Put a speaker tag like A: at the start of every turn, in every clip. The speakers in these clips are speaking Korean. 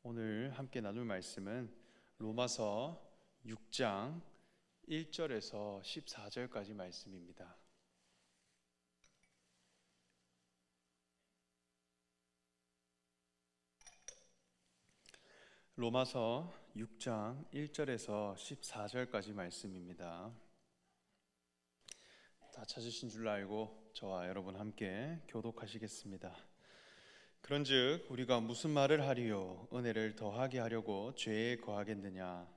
A: 오늘 함께 나눌 말씀은 로마서 6장 1절에서 14절까지 말씀입니다. 로마서 6장 1절에서 14절까지 말씀입니다. 다 찾으신 줄 알고 저와 여러분 함께 교독하시겠습니다. 그런즉 우리가 무슨 말을 하리요? 은혜를 더하게 하려고 죄에 거하겠느냐?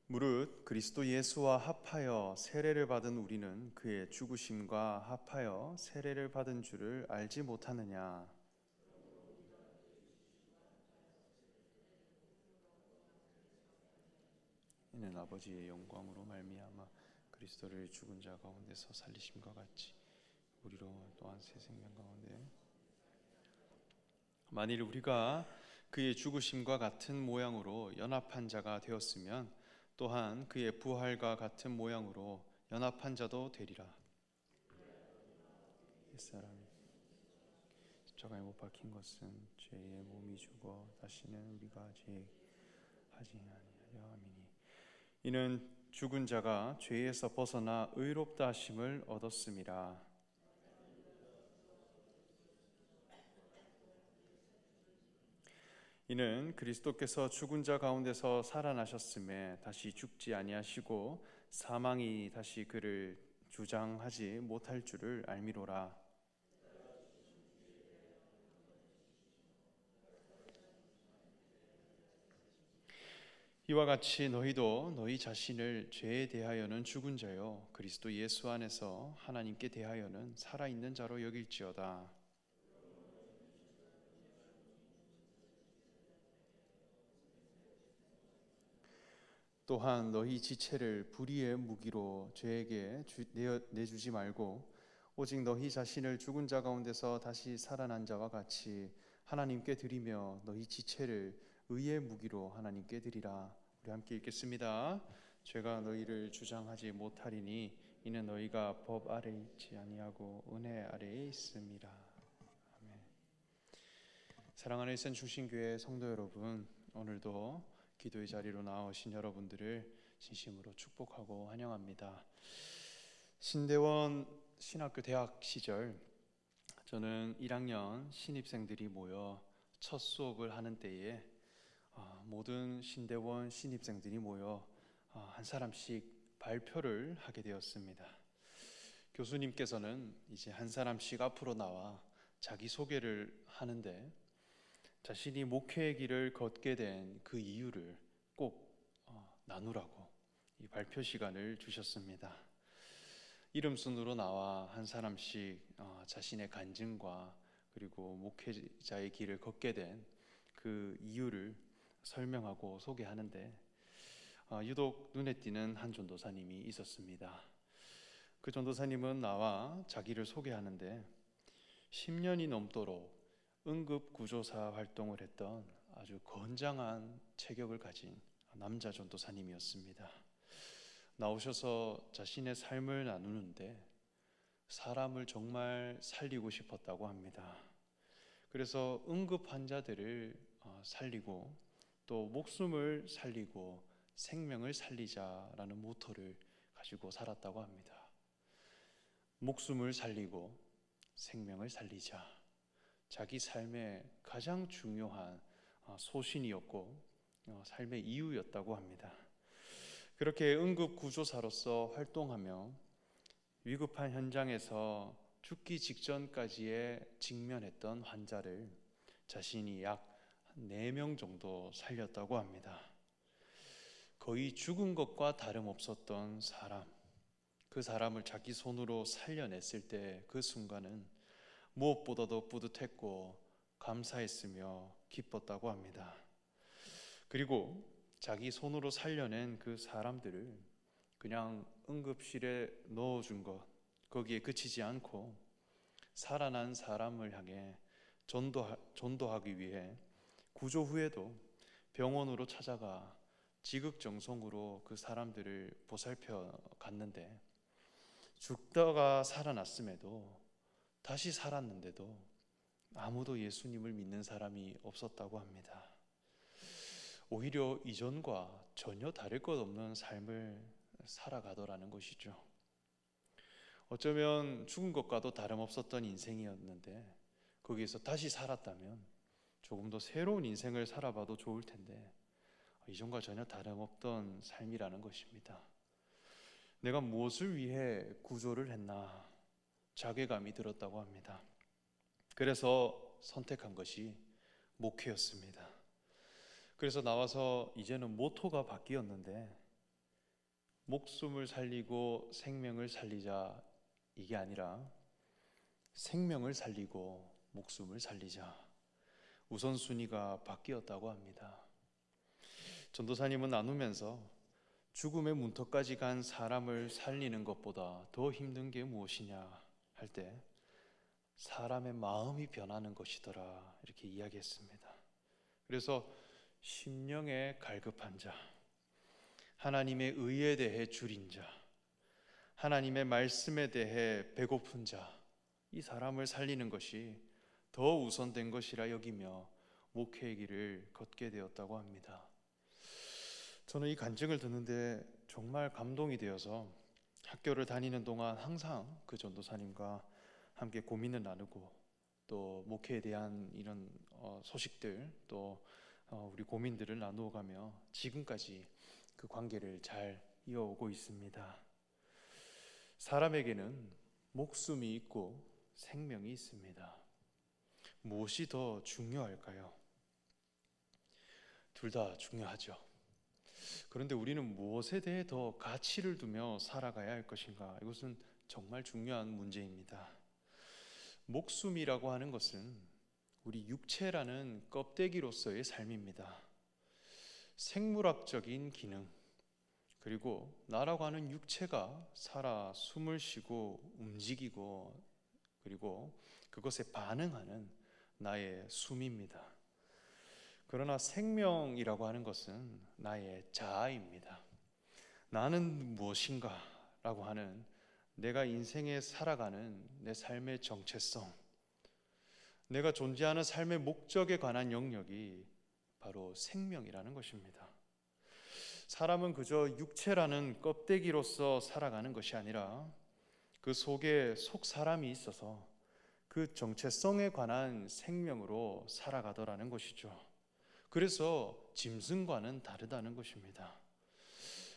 A: 무릇 그리스도 예수와 합하여 세례를 받은 우리는 그의 죽으심과 합하여 세례를 받은 줄을 알지 못하느냐? 이는 아버지의 영광으로 말미암아 그리스도를 죽은 자 가운데서 살리심과 같이 우리로 또한 새 생명 가운데 만일 우리가 그의 죽으심과 같은 모양으로 연합한 자가 되었으면 또한 그의 부활과 같은 모양으로 연합한 자도 되리라. 옛사람이 십자가에 못 박힌 것은 죄의 몸이 죽어 다시는 우리가 죄하지 아니하려 함이니 이는 죽은 자가 죄에서 벗어나 의롭다 하심을 얻었음이라. 이는 그리스도께서 죽은 자 가운데서 살아나셨음에 다시 죽지 아니하시고 사망이 다시 그를 주장하지 못할 줄을 알미로라. 이와 같이 너희도 너희 자신을 죄에 대하여는 죽은 자요 그리스도 예수 안에서 하나님께 대하여는 살아있는 자로 여길지어다. 또한 너희 지체를 불의의 무기로 죄에게 내주지 말고 오직 너희 자신을 죽은 자 가운데서 다시 살아난 자와 같이 하나님께 드리며 너희 지체를 의의 무기로 하나님께 드리라. 우리 함께 읽겠습니다. 죄가 너희를 주장하지 못하리니 이는 너희가 법 아래 있지 아니하고 은혜 아래에 있음이라. 아멘. 사랑하는 일산 중심교회 성도 여러분, 오늘도 기도의 자리로 나오신 여러분들을 진심으로 축복하고 환영합니다. 신대원 신학교 대학 시절 저는 1학년 신입생들이 모여 첫 수업을 하는 때에 모든 신대원 신입생들이 모여 한 사람씩 발표를 하게 되었습니다. 교수님께서는 이제 한 사람씩 앞으로 나와 자기소개를 하는데 자신이 목회의 길을 걷게 된 그 이유를 꼭 나누라고 이 발표 시간을 주셨습니다. 이름 순으로 나와 한 사람씩 자신의 간증과 그리고 목회자의 길을 걷게 된 그 이유를 설명하고 소개하는데 유독 눈에 띄는 한 전도사님이 있었습니다. 그 전도사님은 나와 자기를 소개하는데 10년이 넘도록 응급구조사 활동을 했던 아주 건장한 체격을 가진 남자 전도사님이었습니다. 나오셔서 자신의 삶을 나누는데 사람을 정말 살리고 싶었다고 합니다. 그래서 응급 환자들을 살리고 또 목숨을 살리고 생명을 살리자라는 모토를 가지고 살았다고 합니다. 목숨을 살리고 생명을 살리자. 자기 삶의 가장 중요한 소신이었고 삶의 이유였다고 합니다. 그렇게 응급구조사로서 활동하며 위급한 현장에서 죽기 직전까지에 직면했던 환자를 자신이 약 4명 정도 살렸다고 합니다. 거의 죽은 것과 다름없었던 사람, 그 사람을 자기 손으로 살려냈을 때 그 순간은 무엇보다도 뿌듯했고 감사했으며 기뻤다고 합니다. 그리고 자기 손으로 살려낸 그 사람들을 그냥 응급실에 넣어준 것, 거기에 그치지 않고 살아난 사람을 향해 전도하기 위해 구조 후에도 병원으로 찾아가 지극정성으로 그 사람들을 보살펴 갔는데 죽다가 살아났음에도 다시 살았는데도 아무도 예수님을 믿는 사람이 없었다고 합니다. 오히려 이전과 전혀 다를 것 없는 삶을 살아가더라는 것이죠. 어쩌면 죽은 것과도 다름없었던 인생이었는데 거기에서 다시 살았다면 조금 더 새로운 인생을 살아봐도 좋을 텐데 이전과 전혀 다름없던 삶이라는 것입니다. 내가 무엇을 위해 구조를 했나 자괴감이 들었다고 합니다. 그래서 선택한 것이 목회였습니다. 그래서 나와서 이제는 모토가 바뀌었는데 목숨을 살리고 생명을 살리자 이게 아니라 생명을 살리고 목숨을 살리자 우선순위가 바뀌었다고 합니다. 전도사님은 나누면서 죽음의 문턱까지 간 사람을 살리는 것보다 더 힘든 게 무엇이냐 할 때 사람의 마음이 변하는 것이더라 이렇게 이야기했습니다. 그래서 심령에 갈급한 자, 하나님의 의에 대해 줄인 자, 하나님의 말씀에 대해 배고픈 자, 이 사람을 살리는 것이 더 우선된 것이라 여기며 목회의 길을 걷게 되었다고 합니다. 저는 이 간증을 듣는데 정말 감동이 되어서 학교를 다니는 동안 항상 그 전도사님과 함께 고민을 나누고 또 목회에 대한 이런 소식들 또 우리 고민들을 나누어가며 지금까지 그 관계를 잘 이어오고 있습니다. 사람에게는 목숨이 있고 생명이 있습니다. 무엇이 더 중요할까요? 둘 다 중요하죠. 그런데 우리는 무엇에 대해 더 가치를 두며 살아가야 할 것인가? 이것은 정말 중요한 문제입니다. 목숨이라고 하는 것은 우리 육체라는 껍데기로서의 삶입니다. 생물학적인 기능, 그리고 나라고 하는 육체가 살아 숨을 쉬고 움직이고 그리고 그것에 반응하는 나의 숨입니다. 그러나 생명이라고 하는 것은 나의 자아입니다. 나는 무엇인가 라고 하는 내가 인생에 살아가는 내 삶의 정체성, 내가 존재하는 삶의 목적에 관한 영역이 바로 생명이라는 것입니다. 사람은 그저 육체라는 껍데기로서 살아가는 것이 아니라 그 속에 속 사람이 있어서 그 정체성에 관한 생명으로 살아가더라는 것이죠. 그래서 짐승과는 다르다는 것입니다.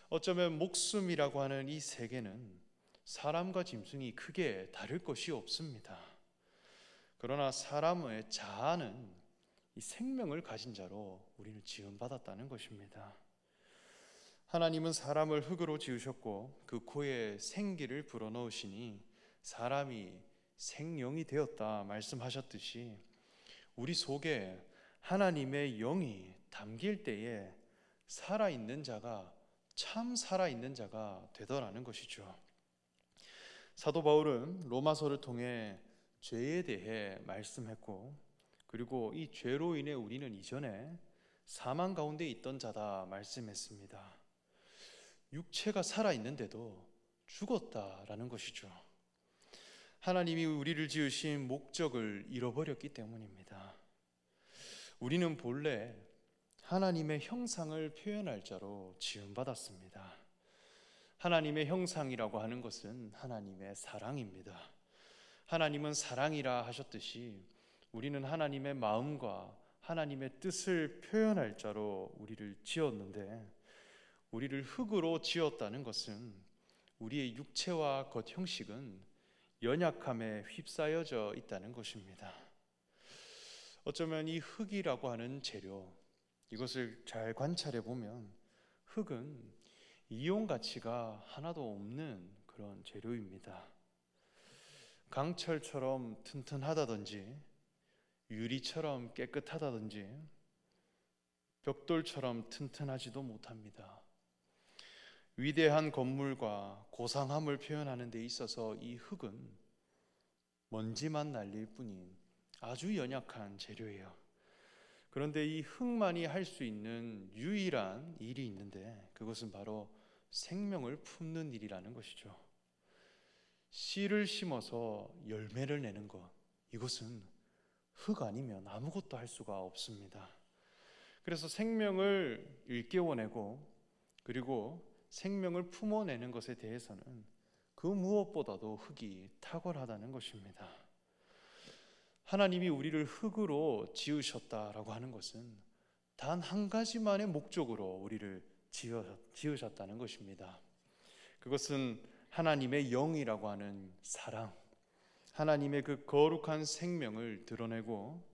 A: 어쩌면 목숨이라고 하는 이 세계는 사람과 짐승이 크게 다를 것이 없습니다. 그러나 사람의 자아는 이 생명을 가진 자로 우리는 지음받았다는 것입니다. 하나님은 사람을 흙으로 지으셨고 그 코에 생기를 불어넣으시니 사람이 생명이 되었다 말씀하셨듯이 우리 속에 하나님의 영이 담길 때에 살아있는 자가 참 살아있는 자가 되더라는 것이죠. 사도 바울은 로마서를 통해 죄에 대해 말씀했고 그리고 이 죄로 인해 우리는 이전에 사망 가운데 있던 자다 말씀했습니다. 육체가 살아있는데도 죽었다라는 것이죠. 하나님이 우리를 지으신 목적을 잃어버렸기 때문입니다. 우리는 본래 하나님의 형상을 표현할 자로 지음받았습니다. 하나님의 형상이라고 하는 것은 하나님의 사랑입니다. 하나님은 사랑이라 하셨듯이 우리는 하나님의 마음과 하나님의 뜻을 표현할 자로 우리를 지었는데 우리를 흙으로 지었다는 것은 우리의 육체와 겉 형식은 연약함에 휩싸여져 있다는 것입니다. 어쩌면 이 흙이라고 하는 재료, 이것을 잘 관찰해 보면 흙은 이용 가치가 하나도 없는 그런 재료입니다. 강철처럼 튼튼하다든지 유리처럼 깨끗하다든지 벽돌처럼 튼튼하지도 못합니다. 위대한 건물과 고상함을 표현하는 데 있어서 이 흙은 먼지만 날릴 뿐인 아주 연약한 재료예요. 그런데 이 흙만이 할 수 있는 유일한 일이 있는데 그것은 바로 생명을 품는 일이라는 것이죠. 씨를 심어서 열매를 내는 것, 이것은 흙 아니면 아무것도 할 수가 없습니다. 그래서 생명을 일깨워내고 그리고 생명을 품어내는 것에 대해서는 그 무엇보다도 흙이 탁월하다는 것입니다. 하나님이 우리를 흙으로 지으셨다라고 하는 것은 단 한 가지만의 목적으로 우리를 지으셨다는 것입니다. 그것은 하나님의 영이라고 하는 사랑, 하나님의 그 거룩한 생명을 드러내고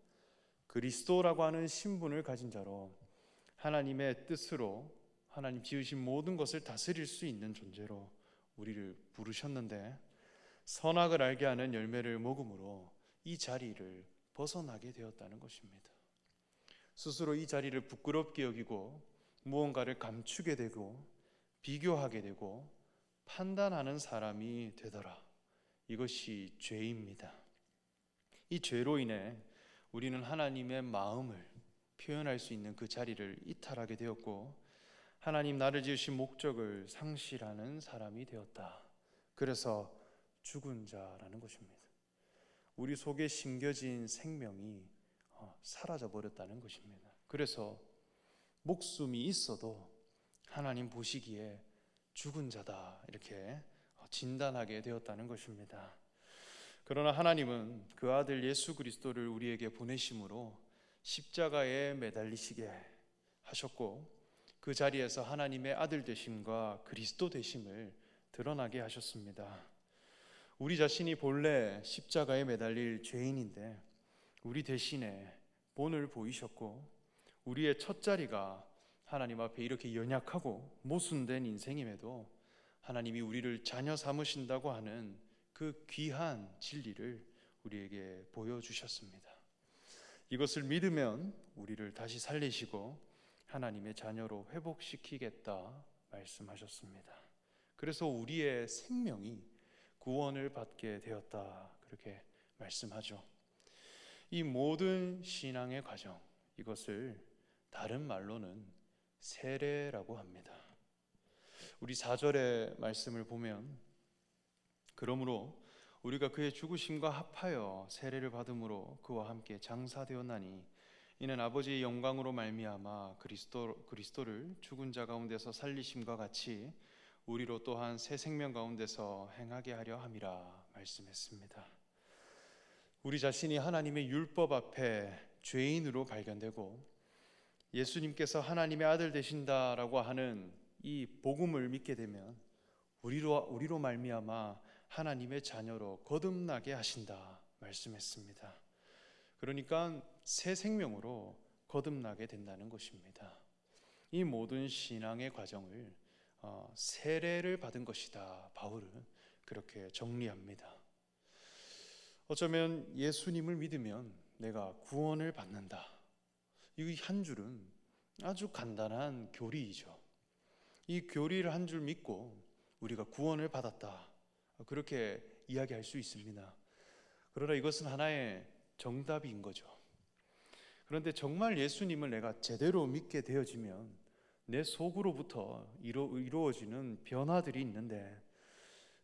A: 그리스도라고 하는 신분을 가진 자로 하나님의 뜻으로 하나님 지으신 모든 것을 다스릴 수 있는 존재로 우리를 부르셨는데, 선악을 알게 하는 열매를 먹음으로 이 자리를 벗어나게 되었다는 것입니다. 스스로 이 자리를 부끄럽게 여기고 무언가를 감추게 되고 비교하게 되고 판단하는 사람이 되더라. 이것이 죄입니다. 이 죄로 인해 우리는 하나님의 마음을 표현할 수 있는 그 자리를 이탈하게 되었고 하나님 나를 지으신 목적을 상실하는 사람이 되었다. 그래서 죽은 자라는 것입니다. 우리 속에 심겨진 생명이 사라져 버렸다는 것입니다. 그래서 목숨이 있어도 하나님 보시기에 죽은 자다 이렇게 진단하게 되었다는 것입니다. 그러나 하나님은 그 아들 예수 그리스도를 우리에게 보내심으로 십자가에 매달리시게 하셨고 그 자리에서 하나님의 아들 되심과 그리스도 되심을 드러나게 하셨습니다. 우리 자신이 본래 십자가에 매달릴 죄인인데 우리 대신에 본을 보이셨고 우리의 첫 자리가 하나님 앞에 이렇게 연약하고 모순된 인생임에도 하나님이 우리를 자녀 삼으신다고 하는 그 귀한 진리를 우리에게 보여주셨습니다. 이것을 믿으면 우리를 다시 살리시고 하나님의 자녀로 회복시키겠다 말씀하셨습니다. 그래서 우리의 생명이 구원을 받게 되었다 그렇게 말씀하죠. 이 모든 신앙의 과정, 이것을 다른 말로는 세례라고 합니다. 우리 4절의 말씀을 보면 그러므로 우리가 그의 죽으심과 합하여 세례를 받음으로 그와 함께 장사되었나니 이는 아버지의 영광으로 말미암아 그리스도를 죽은 자 가운데서 살리심과 같이 우리로 또한 새 생명 가운데서 행하게 하려 함이라 말씀했습니다. 우리 자신이 하나님의 율법 앞에 죄인으로 발견되고 예수님께서 하나님의 아들 되신다라고 하는 이 복음을 믿게 되면 우리로 말미암아 하나님의 자녀로 거듭나게 하신다 말씀했습니다. 그러니까 새 생명으로 거듭나게 된다는 것입니다. 이 모든 신앙의 과정을 세례를 받은 것이다. 바울은 그렇게 정리합니다. 어쩌면 예수님을 믿으면 내가 구원을 받는다. 이 한 줄은 아주 간단한 교리이죠. 이 교리를 한 줄 믿고 우리가 구원을 받았다. 그렇게 이야기할 수 있습니다. 그러나 이것은 하나의 정답인 거죠. 그런데 정말 예수님을 내가 제대로 믿게 되어지면 내 속으로부터 이루어지는 변화들이 있는데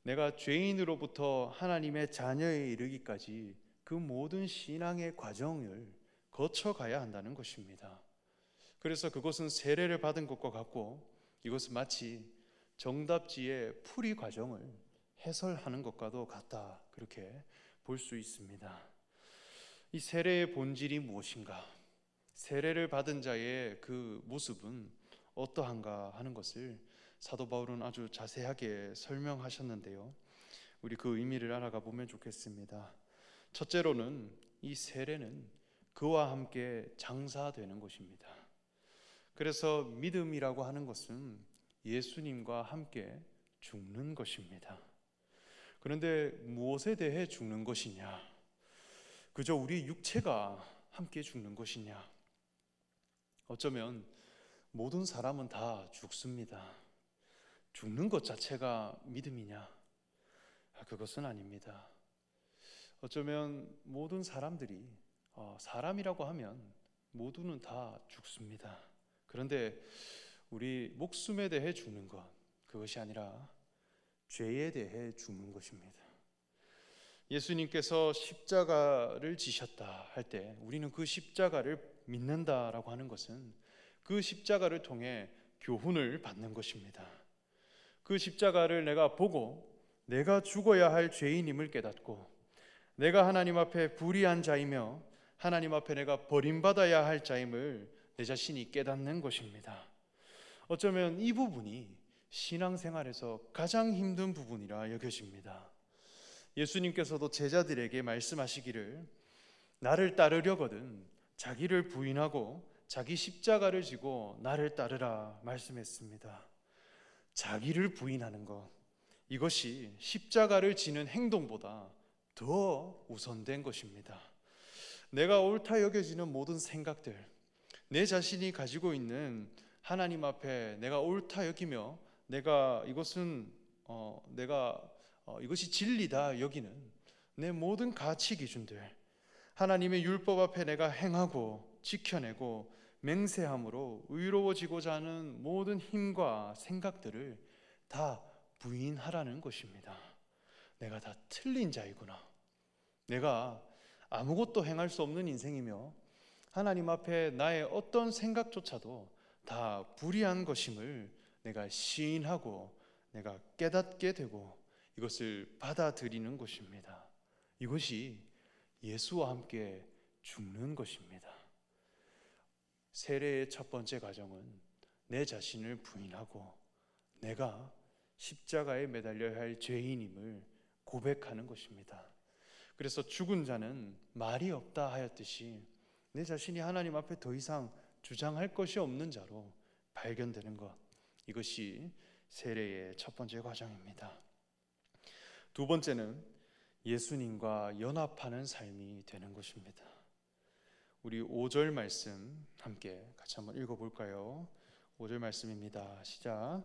A: 내가 죄인으로부터 하나님의 자녀에 이르기까지 그 모든 신앙의 과정을 거쳐가야 한다는 것입니다. 그래서 그것은 세례를 받은 것과 같고 이것은 마치 정답지의 풀이 과정을 해설하는 것과도 같다. 그렇게 볼 수 있습니다. 이 세례의 본질이 무엇인가? 세례를 받은 자의 그 모습은 어떠한가 하는 것을 사도 바울은 아주 자세하게 설명하셨는데요. 우리 그 의미를 알아가 보면 좋겠습니다. 첫째로는 이 세례는 그와 함께 장사되는 것입니다. 그래서 믿음이라고 하는 것은 예수님과 함께 죽는 것입니다. 그런데 무엇에 대해 죽는 것이냐? 그저 우리 육체가 함께 죽는 것이냐? 어쩌면 모든 사람은 다 죽습니다. 죽는 것 자체가 믿음이냐? 그것은 아닙니다. 어쩌면 모든 사람들이 사람이라고 하면 모두는 다 죽습니다. 그런데 우리 목숨에 대해 죽는 것, 그것이 아니라 죄에 대해 죽는 것입니다. 예수님께서 십자가를 지셨다 할 때 우리는 그 십자가를 믿는다라고 하는 것은 그 십자가를 통해 교훈을 받는 것입니다. 그 십자가를 내가 보고 내가 죽어야 할 죄인임을 깨닫고 내가 하나님 앞에 불의한 자이며 하나님 앞에 내가 버림받아야 할 자임을 내 자신이 깨닫는 것입니다. 어쩌면 이 부분이 신앙생활에서 가장 힘든 부분이라 여겨집니다. 예수님께서도 제자들에게 말씀하시기를 나를 따르려거든 자기를 부인하고 자기 십자가를 지고 나를 따르라 말씀했습니다. 자기를 부인하는 것, 이것이 십자가를 지는 행동보다 더 우선된 것입니다. 내가 옳다 여겨지는 모든 생각들, 내 자신이 가지고 있는 하나님 앞에 내가 옳다 여기며 내가 이것이 진리다 여기는 내 모든 가치 기준들, 하나님의 율법 앞에 내가 행하고 지켜내고 맹세함으로 의로워지고자 하는 모든 힘과 생각들을 다 부인하라는 것입니다. 내가 다 틀린 자이구나. 내가 아무것도 행할 수 없는 인생이며 하나님 앞에 나의 어떤 생각조차도 다 불의한 것임을 내가 시인하고 내가 깨닫게 되고 이것을 받아들이는 것입니다. 이것이 예수와 함께 죽는 것입니다. 세례의 첫 번째 과정은 내 자신을 부인하고 내가 십자가에 매달려야 할 죄인임을 고백하는 것입니다. 그래서 죽은 자는 말이 없다 하였듯이 내 자신이 하나님 앞에 더 이상 주장할 것이 없는 자로 발견되는 것, 이것이 세례의 첫 번째 과정입니다. 두 번째는 예수님과 연합하는 삶이 되는 것입니다. 우리 5절 말씀 함께 같이 한번 읽어볼까요? 5절 말씀입니다. 시작.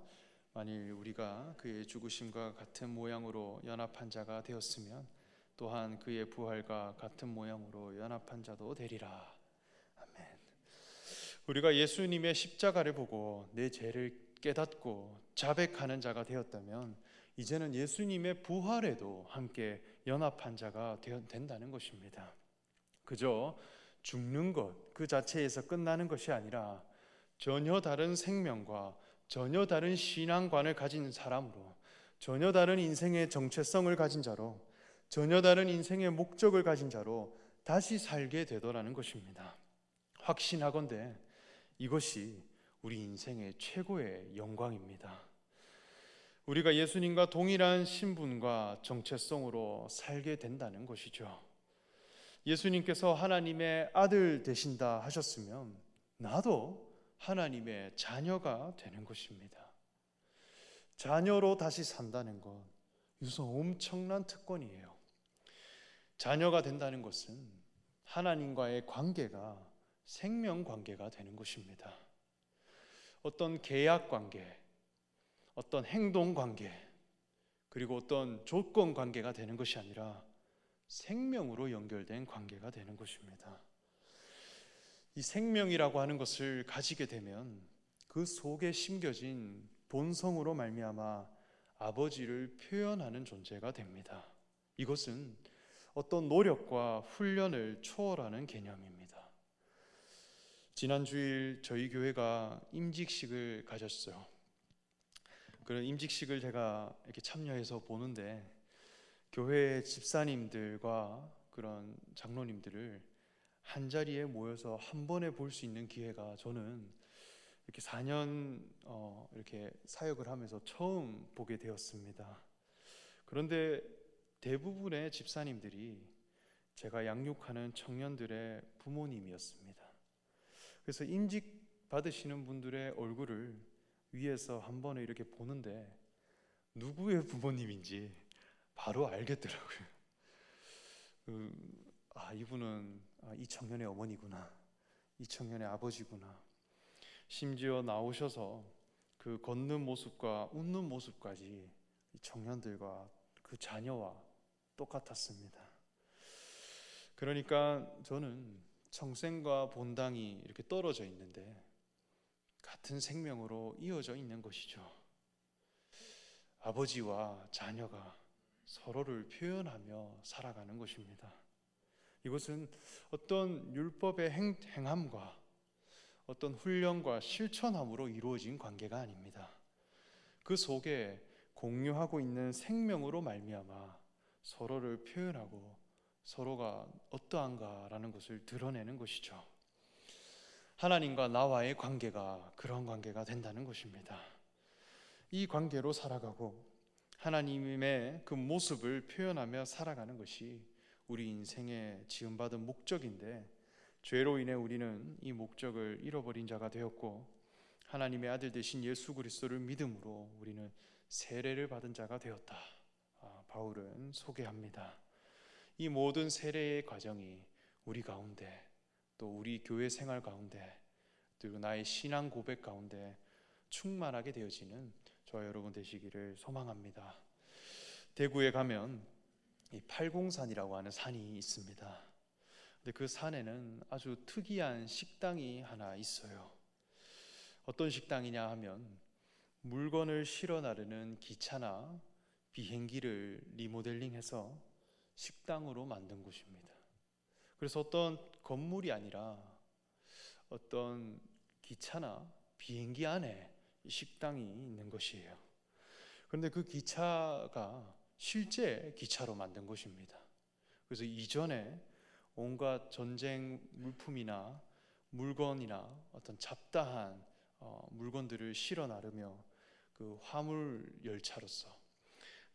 A: 만일 우리가 그의 죽으심과 같은 모양으로 연합한 자가 되었으면 또한 그의 부활과 같은 모양으로 연합한 자도 되리라. 아멘. 우리가 예수님의 십자가를 보고 내 죄를 깨닫고 자백하는 자가 되었다면 이제는 예수님의 부활에도 함께 연합한 자가 된다는 것입니다. 그저 죽는 것 그 자체에서 끝나는 것이 아니라 전혀 다른 생명과 전혀 다른 신앙관을 가진 사람으로, 전혀 다른 인생의 정체성을 가진 자로, 전혀 다른 인생의 목적을 가진 자로 다시 살게 되더라는 것입니다. 확신하건대 이것이 우리 인생의 최고의 영광입니다. 우리가 예수님과 동일한 신분과 정체성으로 살게 된다는 것이죠. 예수님께서 하나님의 아들 되신다 하셨으면 나도 하나님의 자녀가 되는 것입니다. 자녀로 다시 산다는 것, 이것은 엄청난 특권이에요. 자녀가 된다는 것은 하나님과의 관계가 생명 관계가 되는 것입니다. 어떤 계약 관계, 어떤 행동 관계, 그리고 어떤 조건 관계가 되는 것이 아니라 생명으로 연결된 관계가 되는 것입니다. 이 생명이라고 하는 것을 가지게 되면 그 속에 심겨진 본성으로 말미암아 아버지를 표현하는 존재가 됩니다. 이것은 어떤 노력과 훈련을 초월하는 개념입니다. 지난 주일 저희 교회가 임직식을 가졌어요. 그런 임직식을 제가 이렇게 참여해서 보는데 교회 집사님들과 그런 장로님들을 한 자리에 모여서 한 번에 볼 수 있는 기회가 저는 이렇게 4년 이렇게 사역을 하면서 처음 보게 되었습니다. 그런데 대부분의 집사님들이 제가 양육하는 청년들의 부모님이었습니다. 그래서 임직 받으시는 분들의 얼굴을 위에서 한 번에 이렇게 보는데 누구의 부모님인지 바로 알겠더라고요. 이분은 이 청년의 어머니구나, 이 청년의 아버지구나. 심지어 나오셔서 그 걷는 모습과 웃는 모습까지 이 청년들과 그 자녀와 똑같았습니다. 그러니까 저는 청생과 본당이 이렇게 떨어져 있는데 같은 생명으로 이어져 있는 것이죠. 아버지와 자녀가 서로를 표현하며 살아가는 것입니다. 이것은 어떤 율법의 행함과 어떤 훈련과 실천함으로 이루어진 관계가 아닙니다. 그 속에 공유하고 있는 생명으로 말미암아 서로를 표현하고 서로가 어떠한가라는 것을 드러내는 것이죠. 하나님과 나와의 관계가 그런 관계가 된다는 것입니다. 이 관계로 살아가고 하나님의 그 모습을 표현하며 살아가는 것이 우리 인생의 지음받은 목적인데, 죄로 인해 우리는 이 목적을 잃어버린 자가 되었고 하나님의 아들 되신 예수 그리스도를 믿음으로 우리는 세례를 받은 자가 되었다. 바울은 소개합니다. 이 모든 세례의 과정이 우리 가운데, 또 우리 교회 생활 가운데, 그리고 나의 신앙 고백 가운데 충만하게 되어지는 저와 여러분 되시기를 소망합니다. 대구에 가면 이 팔공산이라고 하는 산이 있습니다. 근데 그 산에는 아주 특이한 식당이 하나 있어요. 어떤 식당이냐 하면 물건을 실어 나르는 기차나 비행기를 리모델링해서 식당으로 만든 곳입니다. 그래서 어떤 건물이 아니라 어떤 기차나 비행기 안에 식당이 있는 것이에요. 그런데 그 기차가 실제 기차로 만든 것입니다. 그래서 이전에 온갖 전쟁 물품이나 물건이나 어떤 잡다한 물건들을 실어 나르며 그 화물 열차로서,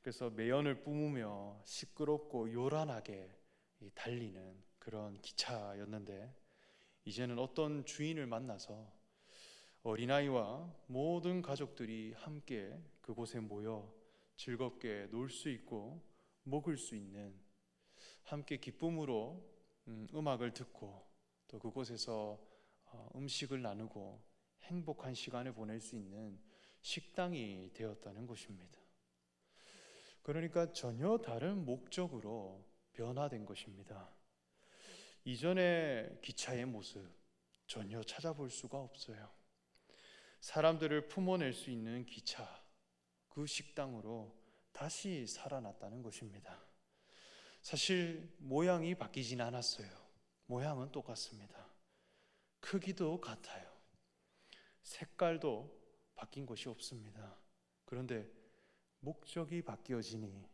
A: 그래서 매연을 뿜으며 시끄럽고 요란하게 달리는 그런 기차였는데, 이제는 어떤 주인을 만나서 어린아이와 모든 가족들이 함께 그곳에 모여 즐겁게 놀 수 있고 먹을 수 있는, 함께 기쁨으로 음악을 듣고 또 그곳에서 음식을 나누고 행복한 시간을 보낼 수 있는 식당이 되었다는 것입니다. 그러니까 전혀 다른 목적으로 변화된 것입니다. 이전의 기차의 모습 전혀 찾아볼 수가 없어요. 사람들을 품어낼 수 있는 기차, 그 식당으로 다시 살아났다는 것입니다. 사실 모양이 바뀌진 않았어요. 모양은 똑같습니다. 크기도 같아요. 색깔도 바뀐 것이 없습니다. 그런데 목적이 바뀌어지니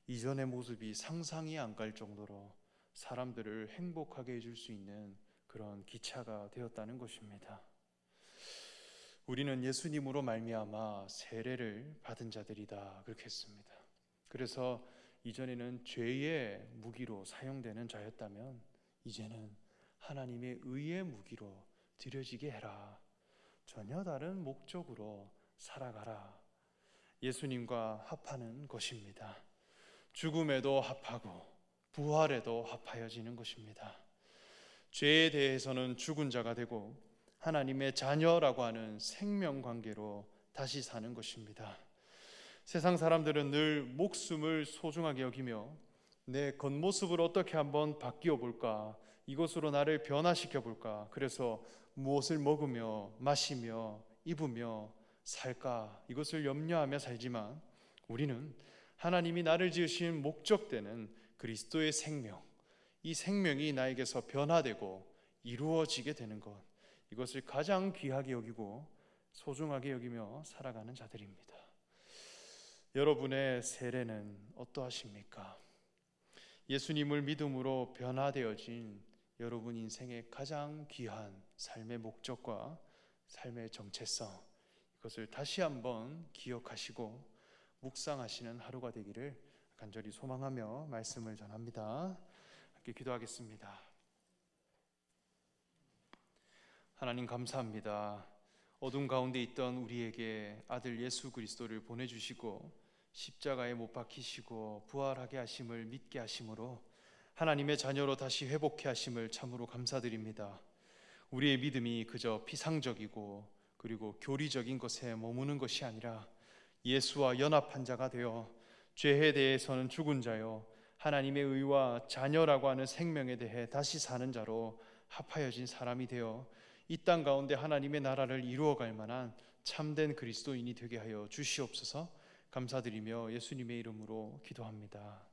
A: 이전의 모습이 상상이 안 갈 정도로 사람들을 행복하게 해줄 수 있는 그런 기차가 되었다는 것입니다. 우리는 예수님으로 말미암아 세례를 받은 자들이다, 그렇게 했습니다. 그래서 이전에는 죄의 무기로 사용되는 자였다면 이제는 하나님의 의의 무기로 드려지게 해라. 전혀 다른 목적으로 살아가라. 예수님과 합하는 것입니다. 죽음에도 합하고 부활에도 합하여지는 것입니다. 죄에 대해서는 죽은 자가 되고 하나님의 자녀라고 하는 생명 관계로 다시 사는 것입니다. 세상 사람들은 늘 목숨을 소중하게 여기며 내 겉모습을 어떻게 한번 바뀌어 볼까, 이것으로 나를 변화시켜 볼까, 그래서 무엇을 먹으며 마시며 입으며 살까, 이것을 염려하며 살지만 우리는 하나님이 나를 지으신 목적되는 그리스도의 생명, 이 생명이 나에게서 변화되고 이루어지게 되는 것, 이것을 가장 귀하게 여기고 소중하게 여기며 살아가는 자들입니다. 여러분의 세례는 어떠하십니까? 예수님을 믿음으로 변화되어진 여러분 인생의 가장 귀한 삶의 목적과 삶의 정체성, 이것을 다시 한번 기억하시고 묵상하시는 하루가 되기를 간절히 소망하며 말씀을 전합니다. 함께 기도하겠습니다. 하나님 감사합니다. 어둠 가운데 있던 우리에게 아들 예수 그리스도를 보내주시고 십자가에 못 박히시고 부활하게 하심을 믿게 하심으로 하나님의 자녀로 다시 회복해 하심을 참으로 감사드립니다. 우리의 믿음이 그저 피상적이고 그리고 교리적인 것에 머무는 것이 아니라 예수와 연합한 자가 되어 죄에 대해서는 죽은 자요 하나님의 의와 자녀라고 하는 생명에 대해 다시 사는 자로 합하여진 사람이 되어 이 땅 가운데 하나님의 나라를 이루어갈 만한 참된 그리스도인이 되게 하여 주시옵소서. 감사드리며 예수님의 이름으로 기도합니다.